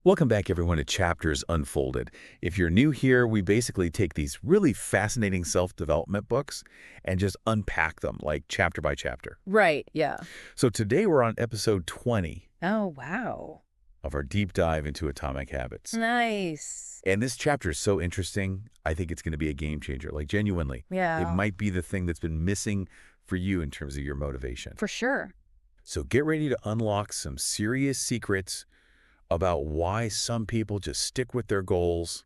Welcome back, everyone, to Chapters Unfolded. If you're new here, we basically take these really fascinating self-development books and just unpack them, like chapter by chapter. Right, yeah. So today we're on episode 20 Oh, wow. of our deep dive into Atomic Habits. Nice. And this chapter is so interesting, I think it's going to be a game changer, like genuinely. Yeah. It might be the thing that's been missing for you in terms of your motivation. For sure. So get ready to unlock some serious secrets about why some people just stick with their goals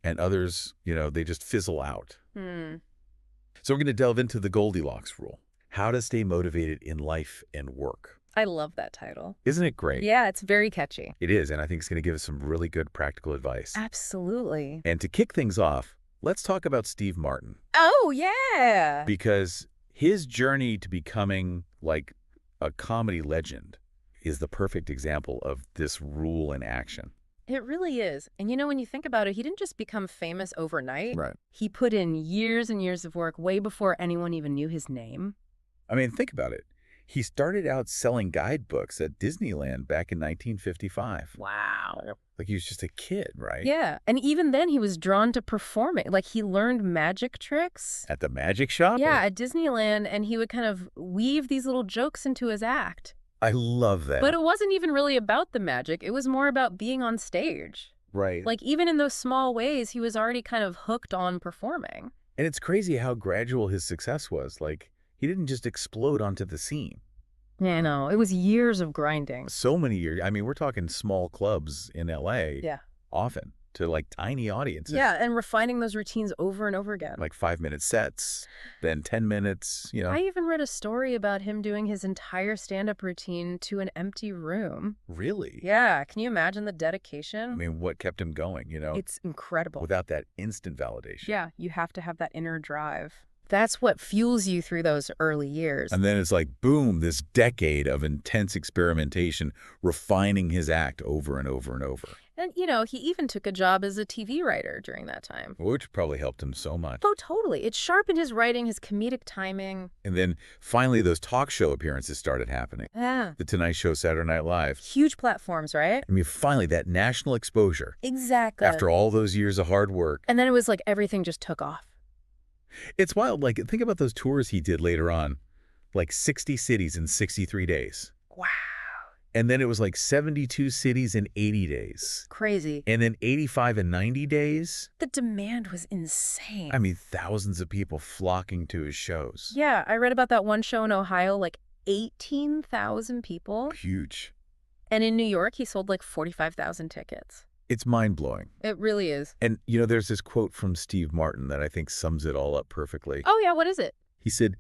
and others, they just fizzle out. So we're going to delve into the Goldilocks Rule, how to stay motivated in life and work. I love that title. Isn't it great? Yeah, it's very catchy. It is, and I think it's going to give us some really good practical advice. Absolutely. And to kick things off, let's talk about Steve Martin. Oh, yeah. Because his journey to becoming like a comedy legend is the perfect example of this rule in action. It really is. And when you think about it, he didn't just become famous overnight. Right. He put in years and years of work way before anyone even knew his name. I mean, think about it. He started out selling guidebooks at Disneyland back in 1955. Wow. Like he was just a kid, right? Yeah. And even then he was drawn to performing. Like he learned magic tricks. At the magic shop? Yeah, at Disneyland. And he would kind of weave these little jokes into his act. I love that. But it wasn't even really about the magic. It was more about being on stage. Right. Like, even in those small ways, he was already kind of hooked on performing. And it's crazy how gradual his success was. Like, he didn't just explode onto the scene. Yeah, I know. It was years of grinding. So many years. I mean, we're talking small clubs in L.A. Yeah. Often to like tiny audiences. Yeah, and refining those routines over and over again. Like 5-minute sets, then 10 minutes, I even read a story about him doing his entire stand-up routine to an empty room. Really? Yeah, can you imagine the dedication? I mean, what kept him going, It's incredible. Without that instant validation. Yeah, you have to have that inner drive. That's what fuels you through those early years. And then it's like, boom, this decade of intense experimentation, refining his act over and over and over. And, he even took a job as a TV writer during that time. Which probably helped him so much. Oh, totally. It sharpened his writing, his comedic timing. And then finally those talk show appearances started happening. Yeah. The Tonight Show, Saturday Night Live. Huge platforms, right? I mean, finally, that national exposure. Exactly. After all those years of hard work. And then it was like everything just took off. It's wild. Like, think about those tours he did later on. Like 60 cities in 63 days. Wow. And then it was like 72 cities in 80 days. Crazy. And then 85 in 90 days. The demand was insane. I mean, thousands of people flocking to his shows. Yeah, I read about that one show in Ohio, like 18,000 people. Huge. And in New York, he sold like 45,000 tickets. It's mind-blowing. It really is. And, there's this quote from Steve Martin that I think sums it all up perfectly. Oh, yeah, what is it? He said,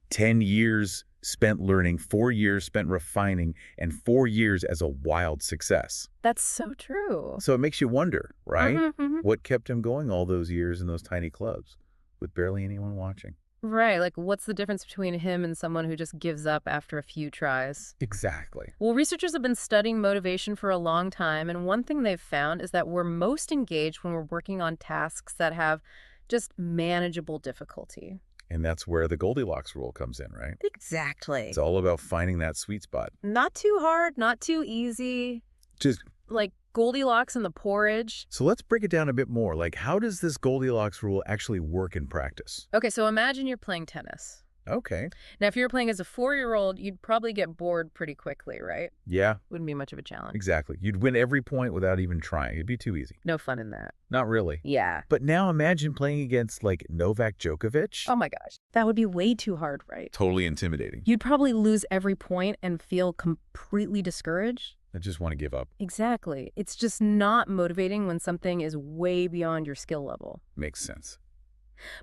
10 years spent learning, 4 years spent refining, and 4 years as a wild success. That's so true. So it makes you wonder, right? Mm-hmm. What kept him going all those years in those tiny clubs with barely anyone watching? Right, like what's the difference between him and someone who just gives up after a few tries? Exactly. Well, researchers have been studying motivation for a long time, and one thing they've found is that we're most engaged when we're working on tasks that have just manageable difficulty. And that's where the Goldilocks rule comes in, right? Exactly. It's all about finding that sweet spot. Not too hard, not too easy. Just like Goldilocks and the porridge. So let's break it down a bit more. Like, how does this Goldilocks rule actually work in practice? Okay, so imagine you're playing tennis. Okay. Now, if you were playing as a 4-year-old, you'd probably get bored pretty quickly, right? Yeah. Wouldn't be much of a challenge. Exactly. You'd win every point without even trying. It'd be too easy. No fun in that. Not really. Yeah. But now imagine playing against, like, Novak Djokovic. Oh my gosh. That would be way too hard, right? Totally intimidating. You'd probably lose every point and feel completely discouraged. I just want to give up. Exactly. It's just not motivating when something is way beyond your skill level. Makes sense.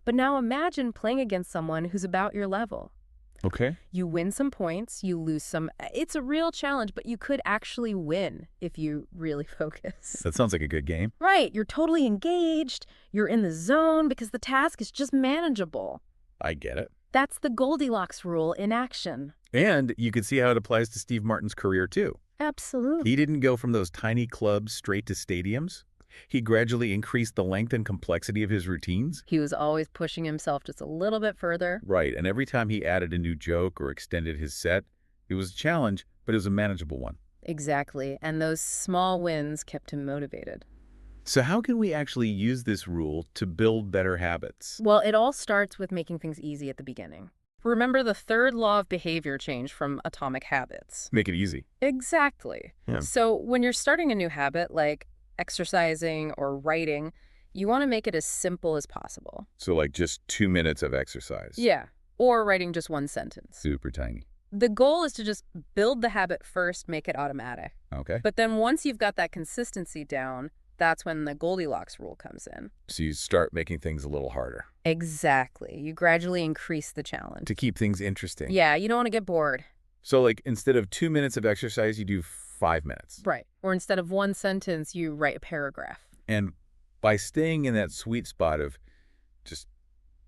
But now imagine playing against someone who's about your level. Okay. You win some points, you lose some. It's a real challenge, but you could actually win if you really focus. That sounds like a good game. Right. You're totally engaged. You're in the zone because the task is just manageable. I get it. That's the Goldilocks rule in action. And you can see how it applies to Steve Martin's career, too. Absolutely. He didn't go from those tiny clubs straight to stadiums. He gradually increased the length and complexity of his routines. He was always pushing himself just a little bit further. Right, and every time he added a new joke or extended his set, it was a challenge, but it was a manageable one. Exactly. And those small wins kept him motivated. So how can we actually use this rule to build better habits? Well, it all starts with making things easy at the beginning. Remember the third law of behavior change from Atomic Habits. Make it easy. Exactly. Yeah. So when you're starting a new habit, like exercising or writing, you want to make it as simple as possible. So like just 2 minutes of exercise. Yeah. Or writing just one sentence. Super tiny. The goal is to just build the habit first, make it automatic. Okay. But then once you've got that consistency down, that's when the Goldilocks rule comes in. So you start making things a little harder Exactly. You gradually increase the challenge. to keep things interesting. Yeah, you don't want to get bored. So like instead of 2 minutes of exercise, you do 5 minutes. Right. Or instead of one sentence, you write a paragraph. And by staying in that sweet spot of just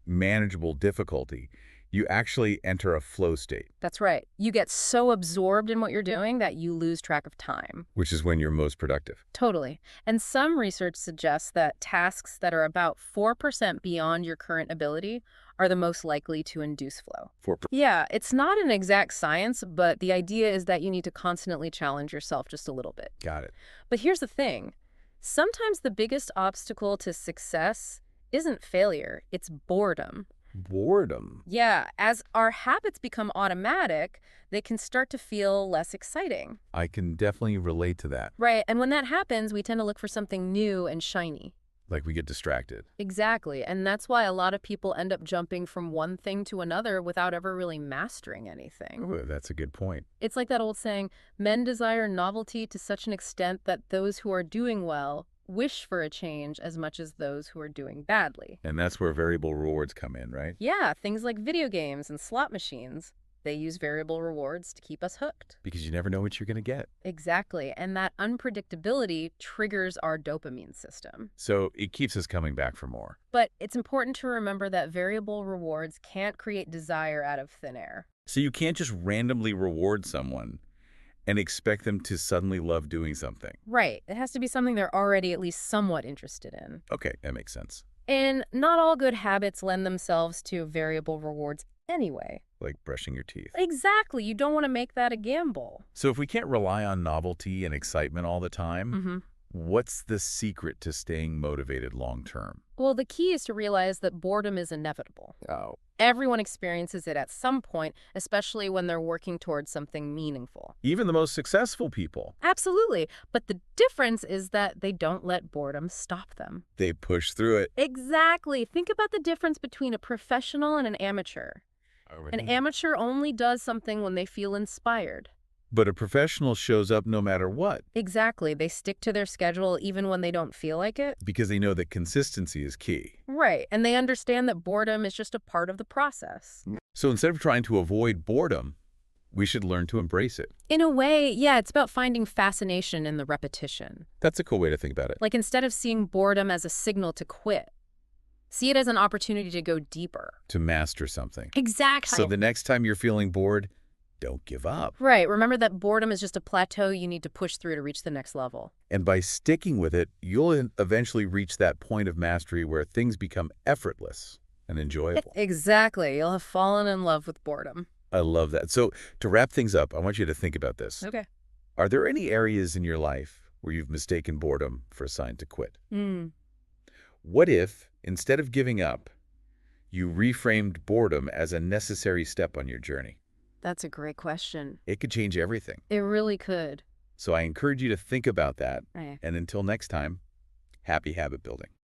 manageable difficulty, you actually enter a flow state, That's right. You get so absorbed in what you're doing that you lose track of time. which is when you're most productive. Totally. And some research suggests that tasks that are about 4% beyond your current ability are the most likely to induce flow. Yeah, it's not an exact science, but the idea is that you need to constantly challenge yourself just a little bit. Got it. But here's the thing. Sometimes the biggest obstacle to success isn't failure, it's boredom. Boredom. Yeah, as our habits become automatic, they can start to feel less exciting. I can definitely relate to that. Right, and when that happens, we tend to look for something new and shiny. Like we get distracted. Exactly, and that's why a lot of people end up jumping from one thing to another without ever really mastering anything. Ooh, that's a good point. It's like that old saying, men desire novelty to such an extent that those who are doing well wish for a change as much as those who are doing badly. And that's where variable rewards come in, right? Yeah, things like video games and slot machines. They use variable rewards to keep us hooked. Because you never know what you're going to get. Exactly, and that unpredictability triggers our dopamine system. So it keeps us coming back for more. But it's important to remember that variable rewards can't create desire out of thin air. So you can't just randomly reward someone and expect them to suddenly love doing something. Right, it has to be something they're already at least somewhat interested in. Okay, that makes sense. And not all good habits lend themselves to variable rewards anyway. Like brushing your teeth. Exactly, you don't want to make that a gamble. So if we can't rely on novelty and excitement all the time, what's the secret to staying motivated long term? Well, the key is to realize that boredom is inevitable. Oh. Everyone experiences it at some point, especially when they're working towards something meaningful. Even the most successful people. Absolutely. But the difference is that they don't let boredom stop them. They push through it. Exactly. Think about the difference between a professional and an amateur. An amateur only does something when they feel inspired. But a professional shows up no matter what. Exactly. They stick to their schedule even when they don't feel like it. Because they know that consistency is key. Right. And they understand that boredom is just a part of the process. So instead of trying to avoid boredom, we should learn to embrace it. In a way, yeah, it's about finding fascination in the repetition. That's a cool way to think about it. Like instead of seeing boredom as a signal to quit, see it as an opportunity to go deeper. To master something. Exactly. So the next time you're feeling bored, don't give up. Right. Remember that boredom is just a plateau you need to push through to reach the next level. And by sticking with it, you'll eventually reach that point of mastery where things become effortless and enjoyable. Exactly. You'll have fallen in love with boredom. I love that. So to wrap things up, I want you to think about this. Okay. Are there any areas in your life where you've mistaken boredom for a sign to quit? What if, instead of giving up, you reframed boredom as a necessary step on your journey? That's a great question. It could change everything. It really could. So I encourage you to think about that. Right. And until next time, happy habit building.